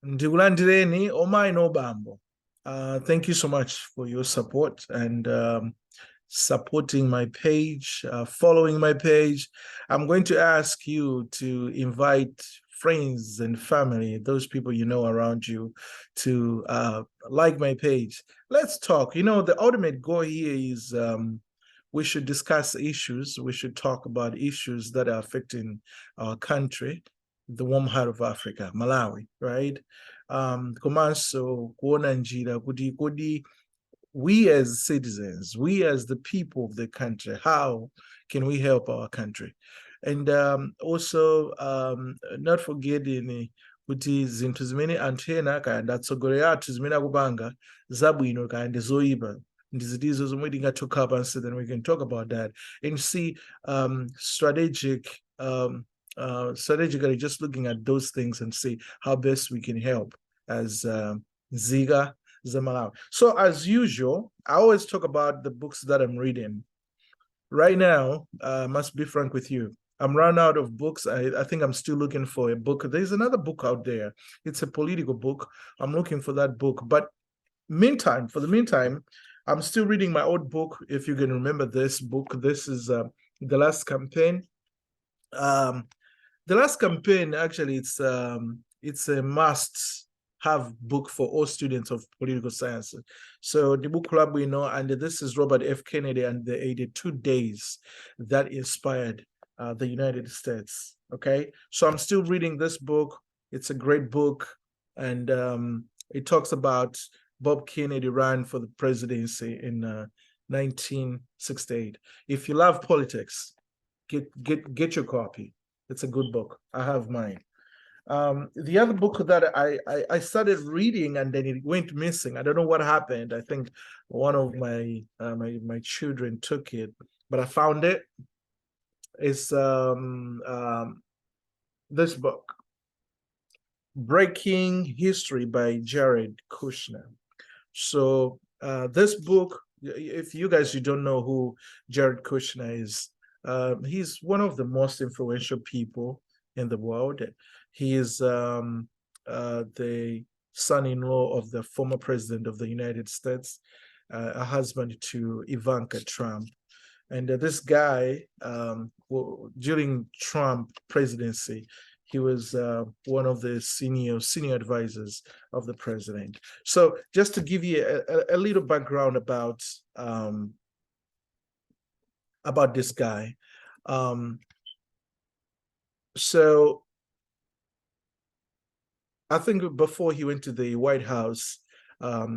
Ndikulandireni Omai Nobambo. Thank you so much for your support and supporting my page, following my page. I'm going to ask you to invite friends and family, those people you know around you, to like my page. Let's talk. You know, the ultimate goal here is we should discuss issues. We should talk about issues that are affecting our country, the warm heart of Africa, Malawi, right? Komanso kuona njira kuti kodi we as citizens, we as the people of the country, how can we help our country? And also not forgetting kuti zinthu zimene anthu ena kaya ndatsogolera athu zimene akupanga zabwino kaya ndi zoyipa ndizitizo zomwe tingatokhala pansi, then we can talk about that and see strategically just looking at those things and see how best we can help as Ziga Zamalawi. So as usual, I always talk about the books that I'm reading. Right now, I must be frank with you, I'm run out of books. I think I'm still looking for a book. There's another book out there. It's a political book. I'm looking for that book. But for the meantime, I'm still reading my old book. If you can remember this book, this is The Last Campaign. The Last Campaign, actually, it's a must have book for all students of political science. So the book club we know, and this is Robert F. Kennedy and the 82 days that inspired the United States. Okay, so I'm still reading this book. It's a great book, and it talks about Bob Kennedy ran for the presidency in 1968. If you love politics, get your copy. It's a good book. I have mine. The other book that I started reading and then it went missing. I don't know what happened. I think one of my my children took it, but I found it. It's this book, Breaking History by Jared Kushner. So this book, if you guys you don't know who Jared Kushner is, he's one of the most influential people in the world. He is the son-in-law of the former president of the United States, a husband to Ivanka Trump. And this guy, during Trump presidency, he was one of the senior advisors of the president. So just to give you a little background about this guy. So I think before he went to the White House,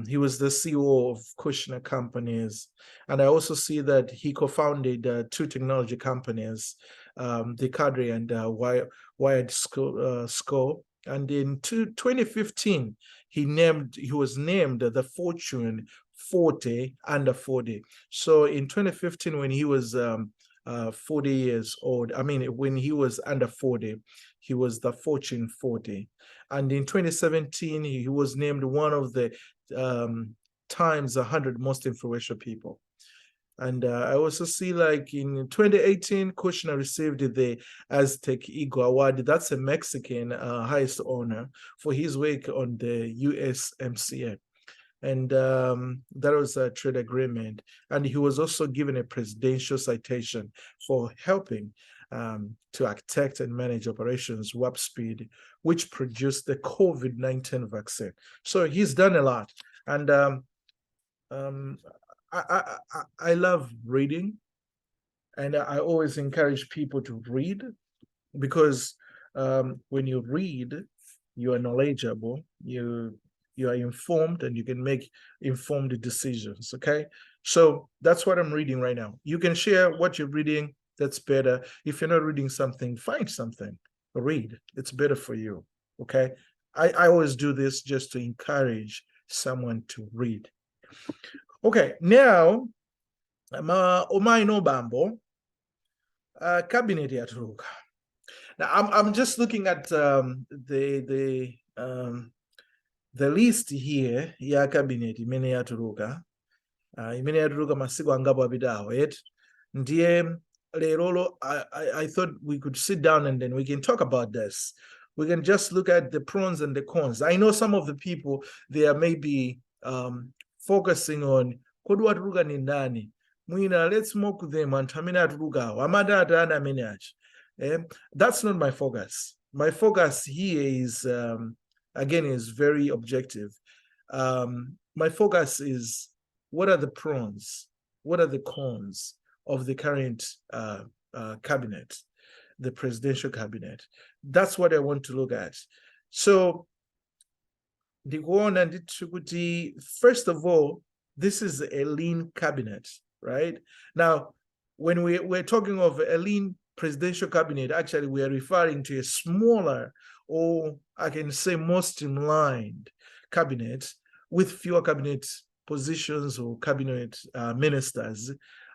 he was the CEO of Kushner Companies. And I also see that he co-founded two technology companies, Decadre and Wired Skull. And in 2015, he was named the Fortune 40 under 40. So in 2015, when he was 40 years old, I mean, when he was under 40, he was the Fortune 40. And in 2017, he was named one of the Times 100 most influential people. And I also see, like, in 2018, Kushner received the Aztec Eagle Award. That's a Mexican highest honor for his work on the USMCA. And that was a trade agreement. And he was also given a presidential citation for helping to architect and manage Operations Warp Speed, which produced the COVID-19 vaccine. So he's done a lot. And I love reading, and I always encourage people to read, because when you read, you are knowledgeable, you are informed, and you can make informed decisions. Okay, so that's what I'm reading right now. You can share what you're reading. That's better. If you're not reading something, find something, read. It's better for you. Okay, I always do this just to encourage someone to read. Okay, now Omai Nobambo, cabinet yatuluka. Now I'm just looking at the list here ya cabinet imene yatuluka. Imene yatuluka masiku angapo apitawo, yet ndiye lerolo I thought we could sit down and then we can talk about this. we can just look at the pros and the cons. I know some of the people, they are maybe focusing on kodi watuluka ni ndani mwina, let's mock them anthu amene atulukawo amati atani amene achi. That's not my focus. My focus here is again is very objective. My focus is, what are the pros, what are the cons of the current cabinet, the presidential cabinet? That's what I want to look at. So first of all, this is a lean cabinet, right? Now, when we're talking of a lean presidential cabinet, actually we are referring to a smaller, or I can say more streamlined cabinet with fewer cabinet positions or cabinet ministers.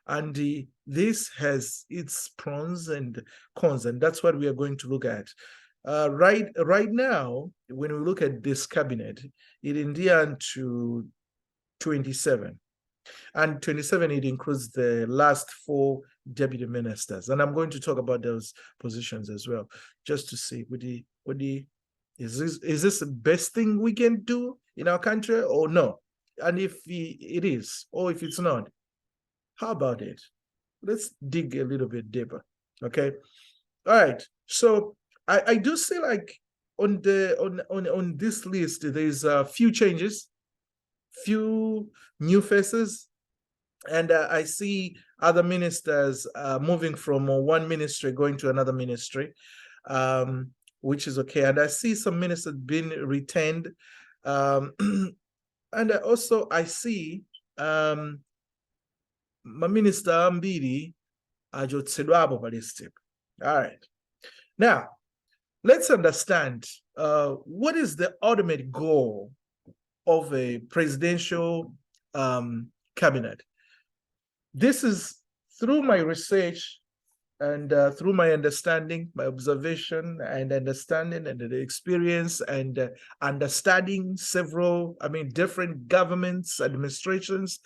And this has its pros and cons, and that's what we are going to look at. Right now, when we look at this cabinet, it Indian to 27. And 27, it includes the last 4 deputy ministers. And I'm going to talk about those positions as well, just to see, is this the best thing we can do in our country or no? And if it is, or if it's not, how about it? Let's dig a little bit deeper, okay? All right, so I do see like on this list, there's a few changes, few new faces, and I see other ministers moving from one ministry going to another ministry, which is okay. And I see some ministers being retained, and also I see my minister Mbiri ajotsedwapo ballistic. All right, now let's understand what is the ultimate goal of a presidential cabinet. This is through my research and through my understanding, my observation and understanding and the experience and understanding several, different governments, administrations.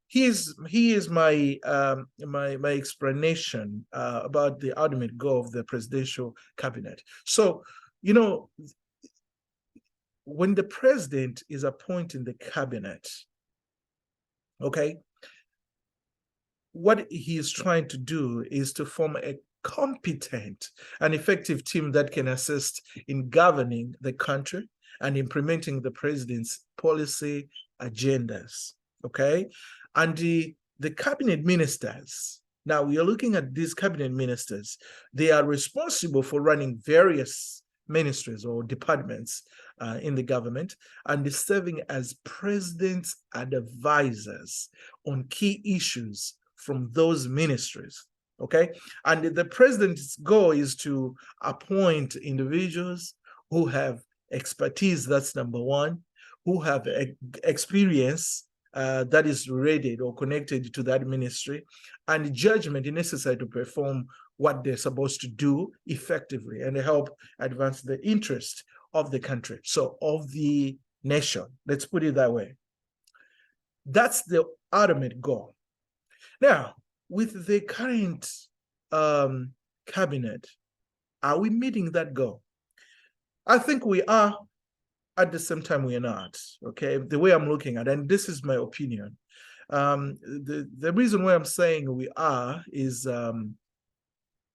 He is my my explanation about the ultimate goal of the presidential cabinet. So, when the president is appointing the cabinet, okay, what he is trying to do is to form a competent and effective team that can assist in governing the country and implementing the president's policy agendas, okay? And the cabinet ministers, now we are looking at these cabinet ministers, they are responsible for running various ministries or departments in the government, and serving as president's advisors on key issues from those ministries, okay? And the president's goal is to appoint individuals who have expertise, that's number one, who have experience that is related or connected to that ministry, and judgment necessary to perform what they're supposed to do effectively and help advance the interest of the country, so of the nation, let's put it that way. That's the ultimate goal. Now, with the current cabinet, are we meeting that goal? I think we are. At the same time, we are not, okay? The way I'm looking at it, and this is my opinion. The reason why I'm saying we are is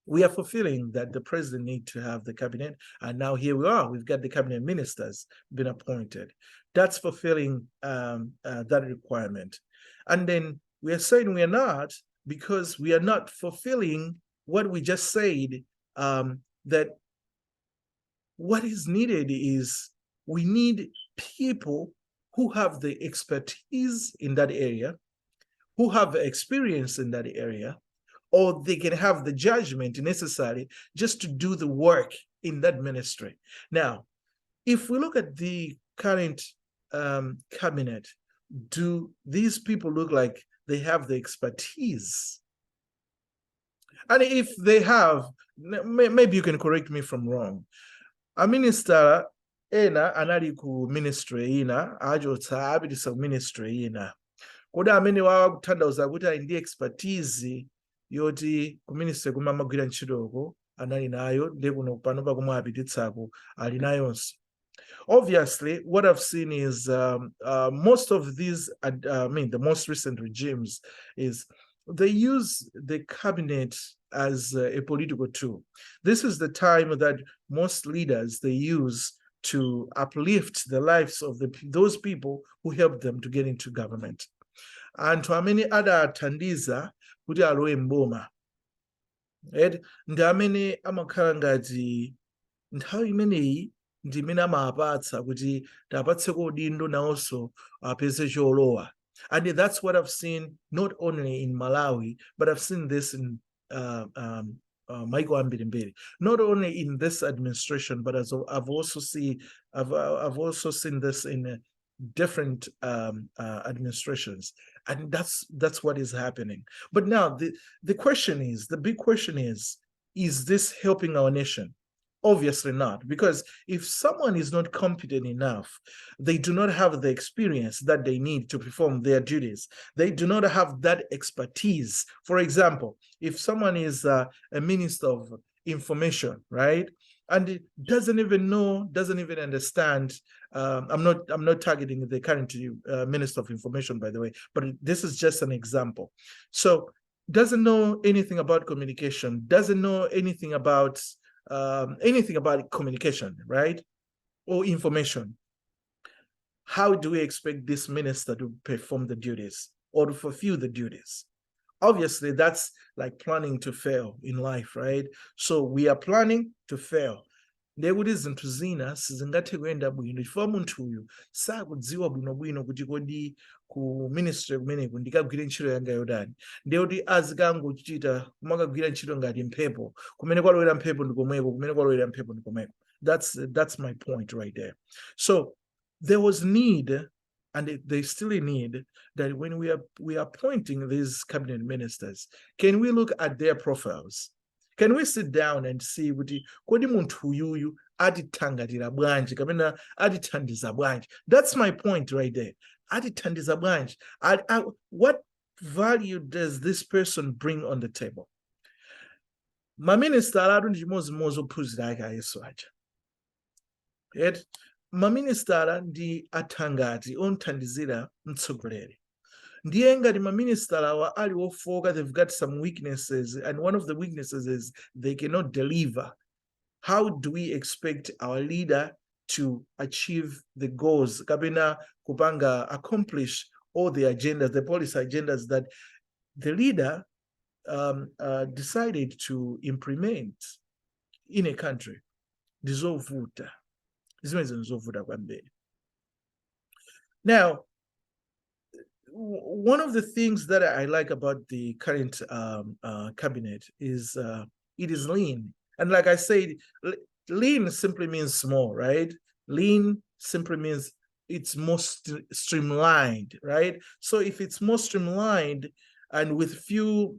we are fulfilling that the president needs to have the cabinet, and now here we are. We've got the cabinet ministers been appointed. That's fulfilling that requirement. And then we are saying we are not because we are not fulfilling what we just said, that what is needed is we need people who have the expertise in that area, who have experience in that area, or they can have the judgment necessary just to do the work in that ministry. Now, if we look at the current cabinet, do these people look like they have the expertise? And if they have, maybe you can correct me if I'm wrong. A minister ena anali ku ministry ina ajotsa abitisa ministry ina. Koda amene wakutanthauza kuti ali ndi expertise yoti ku ministry kumamagwira ntchitoko anali nayo ndi kuno pano pakumwe apititsako ali nayonso. Obviously, what I've seen is most of these, the most recent regimes, is they use the cabinet as a political tool. This is the time that most leaders, they use to uplift the lives of those people who helped them to get into government. And to many other athandiza kuti alowe mboma. Ndi amene amakhala ngati nthawi imeneyi ndi imene amapatsa kuti tapatseko udindo nawonso apeze cholowa. And that's what I've seen not only in Malawi, but I've seen this in Michael Ambirimbiri. Not only in this administration, but I've also seen this in different administrations, and that's what is happening. But now the question is, the big question is this helping our nation? Obviously not, because if someone is not competent enough, they do not have the experience that they need to perform their duties. They do not have that expertise. For example, if someone is a minister of information, right, and it doesn't even understand. I'm not targeting the current minister of information, by the way, but this is just an example. So doesn't know anything about communication, doesn't know anything about communication, right? Or information. How do we expect this minister to perform the duties or to fulfill the duties? Obviously, that's like planning to fail in life, right? So we are planning to fail. Ndekuti zinthu zina sizingathe kuyenda bwino chifukwa munthu uyu sakudziwa bwinobwino kuti kodi ku ministry kumeneku ndikagwire ntchito yanga yotani. Ndekuti azikangochita kumakagwira ntchito ngati mphepo, kumene kwalowera mphepo ndi komweko, kumene kwalowera mphepo ndi komweko. That's my point right there. So there was need, and they still need, that when we are appointing these cabinet ministers, can we look at their profiles? Can we sit down and see kuti kodi munthu uyuyu atithangatira bwanji kapena atithandiza bwanji? That's my point right there. Atithandiza bwanji. What value does this person bring on the table? Maminister alatu ndi chimozimozi ophunzira ake ayeso aja. Maminister ndi athangati onthandizira mtsogoleri. Ndiye ngati maminister awa ali wofoka, they've got some weaknesses, and one of the weaknesses is they cannot deliver. How do we expect our leader to achieve the goals, kapena kupanga accomplish all the agendas, the policy agendas that the leader decided to implement in a country? Ndizovuta. Ndizovuta kwambiri. Now, one of the things that I like about the current cabinet is it is lean. And like I said, lean simply means small, right? Lean simply means it's more streamlined, right? So if it's more streamlined and with few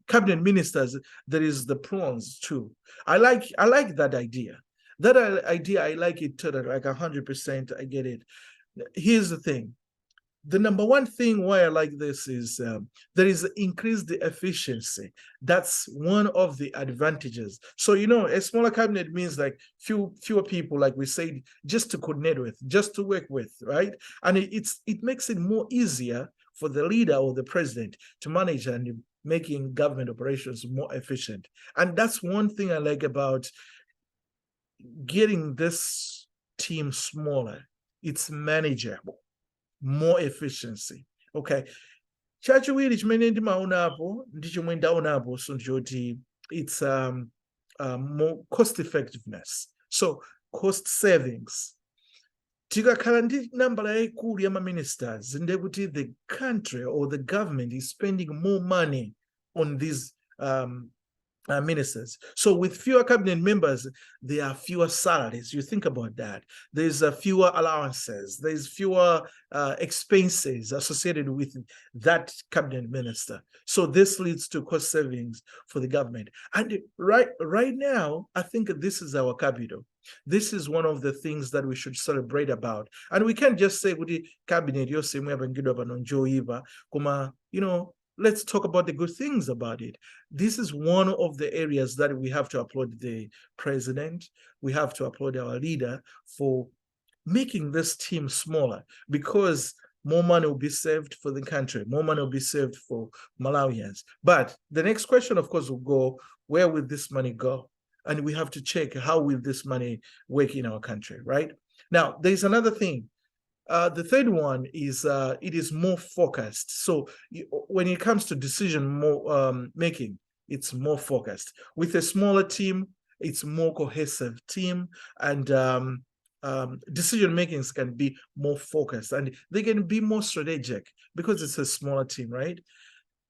cabinet ministers, there is the pros too. I like that idea. That idea, I like it totally, like 100%. I get it. Here's the thing. The number one thing why I like this is there is increased efficiency. That's one of the advantages. So, a smaller cabinet means like fewer people, like we said, just to coordinate with, just to work with, right? And it makes it more easier for the leader or the president to manage and making government operations more efficient. And that's one thing I like about getting this team smaller. It's manageable, more efficiency. Okay. Chachiwiri chimene ndimaonapo ndi chomwe ndaonapo so njoti it's more cost effectiveness. So cost savings. Tikakhala ndi nambala yayikulu ya ministers, ndekuti the country or the government is spending more money on these ministers. So with fewer cabinet members, there are fewer salaries. You think about that. There's fewer allowances. There's fewer expenses associated with that cabinet minister. So this leads to cost savings for the government. And right now, I think this is our capital. This is one of the things that we should celebrate about. And we can't just say, cabinet, let's talk about the good things about it. This is one of the areas that we have to applaud the president. We have to applaud our leader for making this team smaller, because more money will be saved for the country, more money will be saved for Malawians. But the next question, of course, will go, where will this money go? And we have to check, how will this money work in our country, right? Now, there's another thing. The third one is it is more focused. So when it comes to decision making, it's more focused. With a smaller team, it's more cohesive team, and decision makings can be more focused, and they can be more strategic because it's a smaller team, right?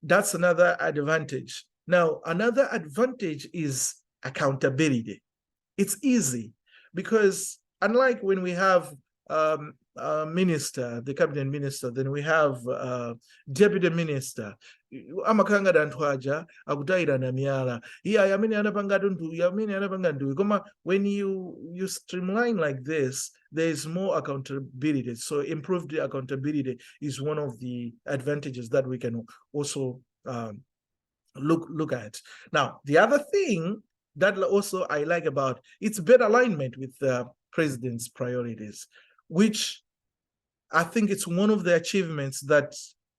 That's another advantage. Now, another advantage is accountability. It's easy because unlike when we have minister, the cabinet minister, then we have deputy minister. Amakanga dantwaja akutaira na miyala. Yeah, yamini anapanga dundu, yamini anapanga ndu. Koma when you streamline like this, there is more accountability. So improved accountability is one of the advantages that we can also look at. Now, the other thing that also I like about it's better alignment with the president's priorities, which I think it's one of the achievements that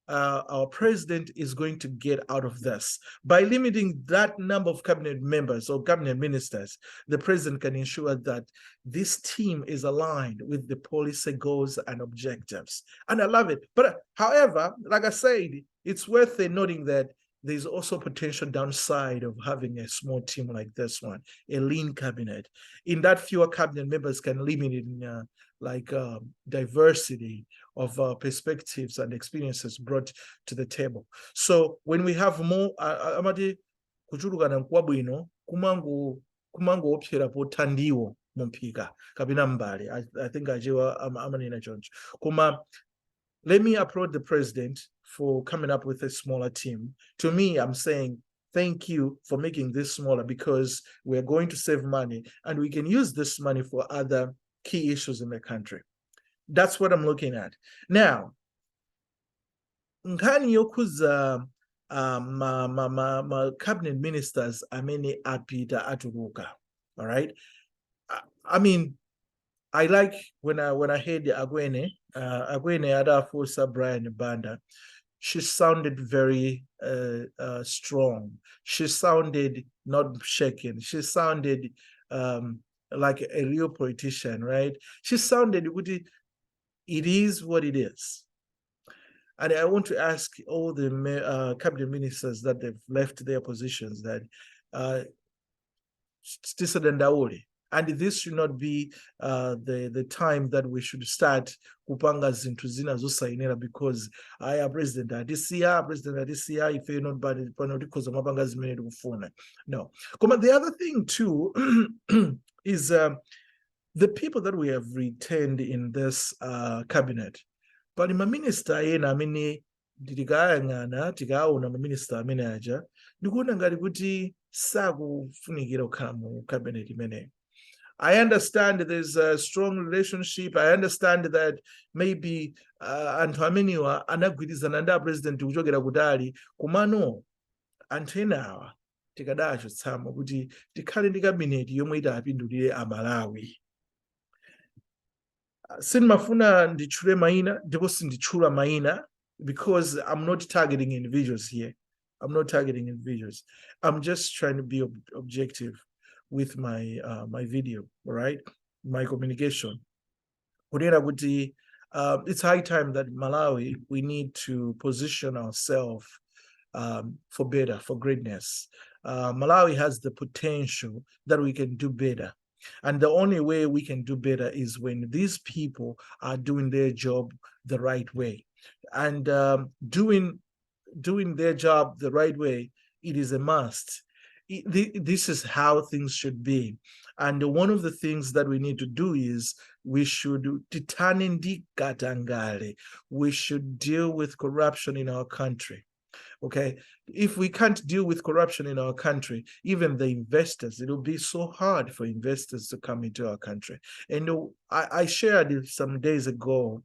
our president is going to get out of this. By limiting that number of cabinet members or cabinet ministers, the president can ensure that this team is aligned with the policy goals and objectives. And I love it. But however, like I said, it's worth noting that there's also potential downside of having a small team like this one, a lean cabinet. In that, fewer cabinet members can limit in diversity of perspectives and experiences brought to the table. So when we have more, amati kuchulukana kwabwino kumango opsera potandiwo mumpika kabina mbali. I think ajiwa amanina choncho. Kuma, let me applaud the president for coming up with a smaller team. To me, I'm saying thank you for making this smaller, because we're going to save money and we can use this money for other key issues in the country. That's what I'm looking at. Now, nkhani yokuza ma cabinet ministers amene apita atuluka. All right. I mean, I like when I heard Agwene Adafusa Brian Banda. She sounded very strong. She sounded not shaken. She sounded like a real politician, right? She sounded, it is what it is. And I want to ask all the cabinet ministers that they've left their positions that and this should not be the time that we should start kupanga zinthu zina zosainira because aya president adisiya if you're not bad because mapanga zimene tikufuna. No. The other thing too is the people that we have retained in this cabinet. But my minister yena amene tikayang'ana tikaona maminister amene aja ndikuona ngati kuti sakufunikira kukhala mu cabinet imeneyi. I understand there's a strong relationship. I understand that maybe anthu ameniwa anagwirizana ndi president kuchokera kutali, kumano anthu enawa tikadachotsamo kuti tikhale ndi kabineti yomwe itapindulire Amalawi. Sindimafuna nditchule mayina ndipo sinditchula mayina because I'm not targeting individuals here. I'm not targeting individuals. I'm just trying to be objective with my my video, right? My communication. It's high time that Malawi, we need to position ourselves for better, for greatness. Malawi has the potential that we can do better. And the only way we can do better is when these people are doing their job the right way. And doing their job the right way, it is a must. This is how things should be. And one of the things that we need to do is we should deal with corruption in our country. Okay, if we can't deal with corruption in our country, even the investors, it'll be so hard for investors to come into our country. And I shared some days ago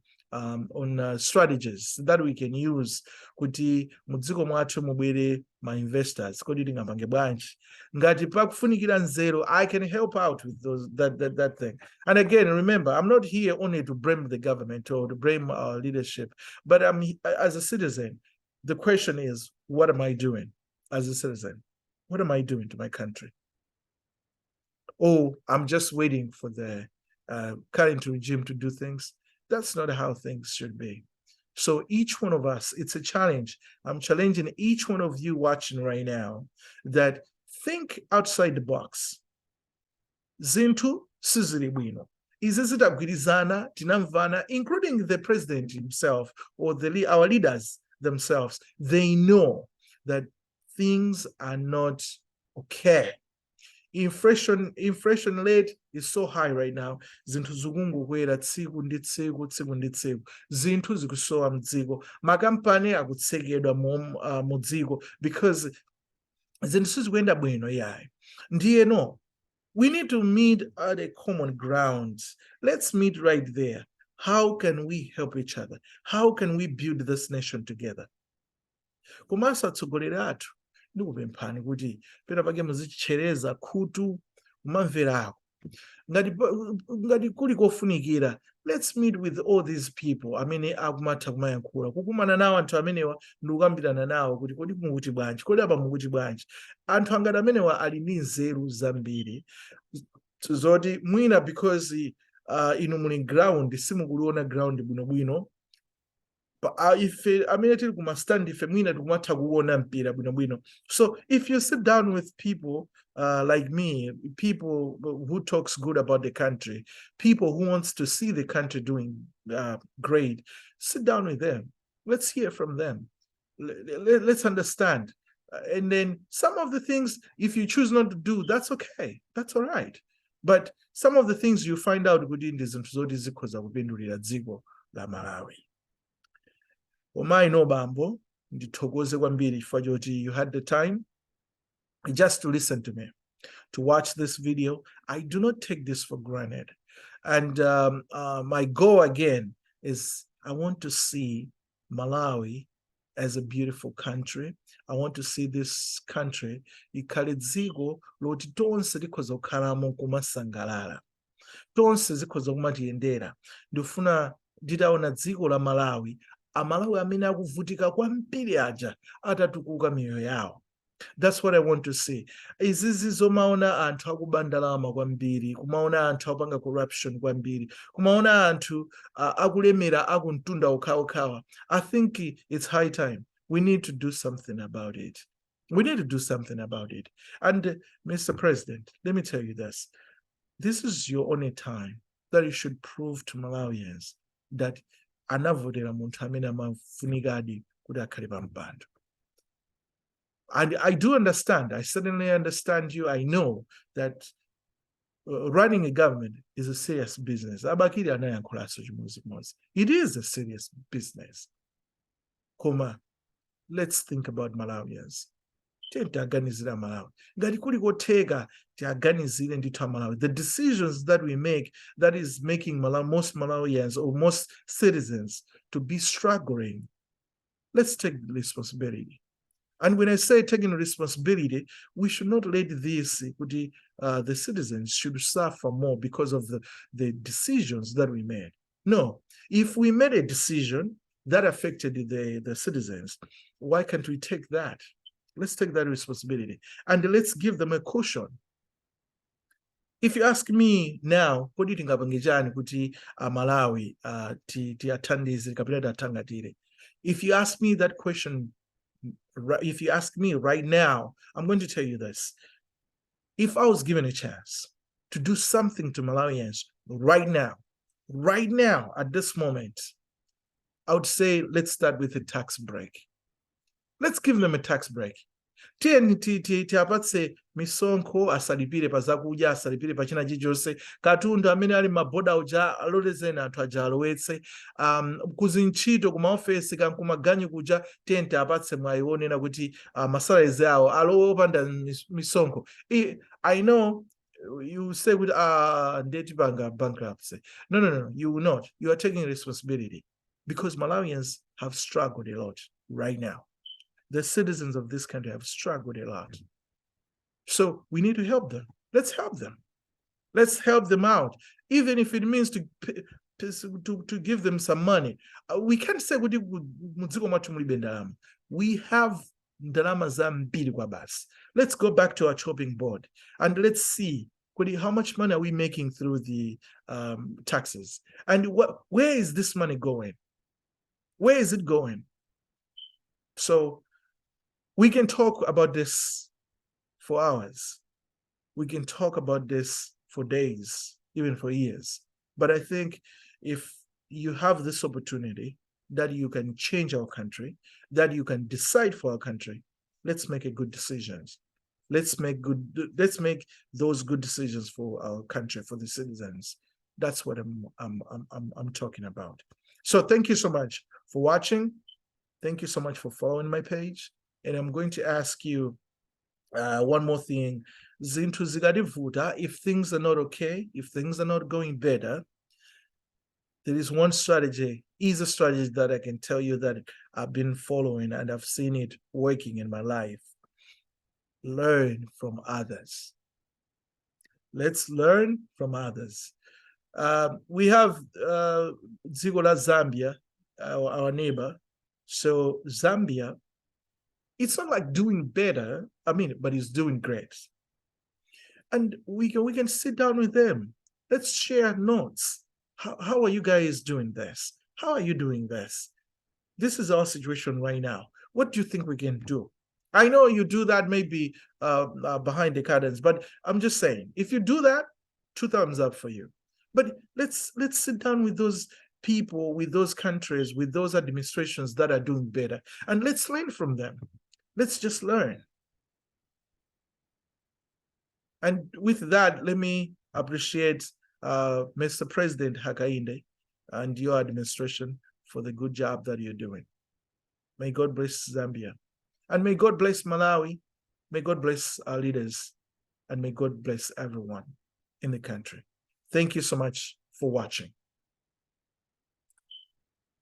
strategies that we can use kuti mudziko mwathu mubwere ma investors kodi tingapange bwanji ngati pakufunikira nzeru. I can help out with that thing. And again, remember, I'm not here only to blame the government or to blame our leadership, but as a citizen, the question is, what am I doing as a citizen? What am I doing to my country? Oh, I'm just waiting for the current regime to do things. That's not how things should be. So each one of us, it's a challenge. I'm challenging each one of you watching right now that think outside the box. Zinthu sizili bwino. Izi zitagwirizana tinamvana, including the president himself or our leaders themselves. They know that things are not okay. Inflation rate is so high right now. Zinthu zikungokwera tsiku ndi tsiku ndi tsiku. Zinthu zikusowa mdziko. Makampani akutsekedwa mu dziko because zinthu sizikuyenda bwino yayi. Ndiye no. We need to meet at a common ground. Let's meet right there. How can we help each other? How can we build this nation together? Kumasa atsogoleri athu ndikupemphani kuti pena pake muzichereza khutu kumamverako. Ngati kuli kofunikira, let's meet with all these people amene akumatha kumayankhula, kukumana nawo anthu amenewa ndikukambirana nawo kuti kodi mukuti bwanji, kodi apa mukuti bwanji. Anthu angati amenewa ali ndi nzeru zambiri zoti mwina because inu muli ground simukuliona ground bwinobwino. Ife amene tili kumastandi ife mwina tikumatha kuona mpira bwinobwino. So if you sit down with people like me, people who talks good about the country, people who wants to see the country doing great, sit down with them. Let's hear from them. Let's understand. And then some of the things, if you choose not to do, that's okay. That's all right. But some of the things you find out within these episodes zikhoza kupindulira dziko la Malawi. Omai no bambo, ndithokoze kwambiri chifukwa choti you had the time just to listen to me, to watch this video. I do not take this for granted. And my goal again is I want to see Malawi as a beautiful country. I want to see this country ikhale dziko loti tonse likhoza kukhalamo kumasangalala. Tonse zikhoza kumatiyendera. Ndifuna nditaona dziko la Malawi, Amalawi amene akuvutika kwambiri aja atatukuka miyoyo yawo. That's what I want to see. Izizi zomaona anthu akubandalama kwambiri, kumaona anthu apanga corruption kwambiri, kumaona anthu akulemera akuntunda okhaokhawa. I think it's high time. We need to do something about it. We need to do something about it. And Mr. President, let me tell you this. This is your only time that you should prove to Malawians that anavotera munthu amene amafunikadi kuti akhale pa mpando. And I do understand. I certainly understand you. I know that running a government is a serious business. Abakiri anayankhulaso chimodzimodzi. It is a serious business. Koma, let's think about Malawians. Tiaganizira Malawi. Ngati kuli kotheka tiaganizire ndithu Malawi. The decisions that we make, that is making most Malawians or most citizens to be struggling. Let's take responsibility. And when I say taking responsibility, we should not let this, the citizens should suffer more because of the decisions that we made. No, if we made a decision that affected the citizens, why can't we take that? Let's take that responsibility and let's give them a caution. If you ask me now, what do you think about kuti Malawi tiathandize kapena tathangatire? If you ask me that question, if you ask me right now, I'm going to tell you this. If I was given a chance to do something to Malawians right now, at this moment, I would say, let's start with a tax break. Let's give them a tax break. Tiapatse misonkho asalipire pa zakudya, asalipire pa china chilichonse, katundu amene ali maboda uja alolezeni anthu aja alowetse, kuzintchito kumaofesi kankumaganyu kuja tente apatse mwayionena kuti masalary awo alowe opanda misonkho. I know you say with ndeti banga bankruptcy. No, you will not. You are taking responsibility. because Malawians have struggled a lot right now. The citizens of this country have struggled a lot. So we need to help them. Let's help them. Let's help them out, even if it means to give them some money. We can't say we have ndalama zambiri kwa basi. Let's go back to our chopping board and let's see how much money are we making through the taxes, and where is this money going? Where is it going? So we can talk about this for hours. We can talk about this for days, even for years. But I think if you have this opportunity that you can change our country, that you can decide for our country, let's make a good decisions. Let's make those good decisions for our country, for the citizens. That's what I'm talking about. So thank you so much for watching. Thank you so much for following my page. And I'm going to ask you one more thing. Zinthu zikativuta, if things are not okay, if things are not going better, there is one strategy, easy strategy that I can tell you that I've been following and I've seen it working in my life. Learn from others. Let's learn from others. We have Zigola Zambia, our neighbor. So Zambia, it's not like doing better, but it's doing great. And we can sit down with them. Let's share notes. How are you guys doing this? How are you doing this? This is our situation right now. What do you think we can do? I know you do that maybe behind the curtains, but I'm just saying, if you do that, 2 thumbs up for you. But let's sit down with those people, with those countries, with those administrations that are doing better, and let's learn from them. Let's just learn. And with that, let me appreciate Mr. President Hakainde and your administration for the good job that you're doing. May God bless Zambia. And may God bless Malawi. May God bless our leaders. And may God bless everyone in the country. Thank you so much for watching.